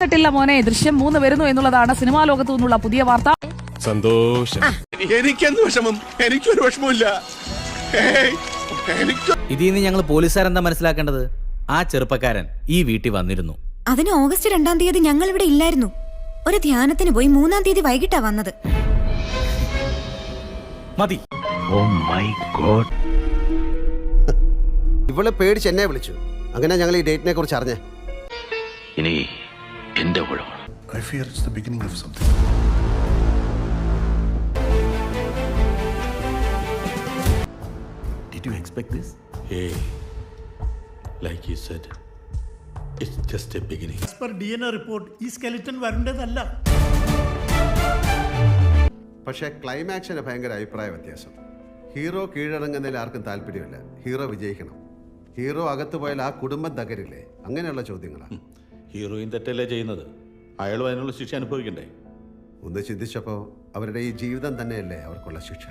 ില്ല മോനെ ദൃശ്യം 3 വരുന്നു എന്നുള്ളതാണ് സിനിമാ ലോകത്തു നിന്നുള്ള പുതിയ വാർത്ത. സന്തോഷം. എനിക്കെന്ത് വിഷമം? എനിക്കൊരു വിഷമമില്ല. ഇതിന്ന് ഞങ്ങൾ പോലീസുകാരെന്താ മനസ്സിലാക്കേണ്ടത്? ആ ചെറുപ്പക്കാരൻ ഈ വീട്ടിൽ വന്നിരുന്നു. അതിന് ഓഗസ്റ്റ് 2-ാം തീയതി ഞങ്ങൾ ഇവിടെ ഇല്ലായിരുന്നു. ഒരു ധ്യാനത്തിന് പോയി 3-ാം തീയതി വൈകിട്ടാ വന്നത്. മതി. Oh my god. ഇവളെ പേടിച്ച് എന്നെ വിളിച്ചു. അങ്ങനെ ഞങ്ങൾ ഈ ഡേറ്റിനെ കുറിച്ച് അറിഞ്ഞേ. ഇനി എന്റെ കുഴമാണ്. I fear it's the beginning of something. Did you expect this? Hey, like you said, it's just a beginning. As per DNA report, ഈ skeleton വരേണ്ടതല്ല. പക്ഷേ ക്ലൈമാക്സിന് ഭയങ്കര അഭിപ്രായ വ്യത്യാസം. ഹീറോ കീഴടങ്ങുന്നതിൽ ആർക്കും താല്പര്യമില്ല. ഹീറോ വിജയിക്കണം. ഹീറോ അകത്ത് പോയാൽ ആ കുടുംബം തകരില്ലേ? അങ്ങനെയുള്ള ചോദ്യങ്ങളാണ്. ഹീറോയിൻ തെറ്റല്ലേ ചെയ്യുന്നത്? അയാളും അതിനുള്ള ശിക്ഷ അനുഭവിക്കണ്ടേ? ഒന്ന് ചിന്തിച്ചപ്പോൾ അവരുടെ ഈ ജീവിതം തന്നെയല്ലേ അവർക്കുള്ള ശിക്ഷ.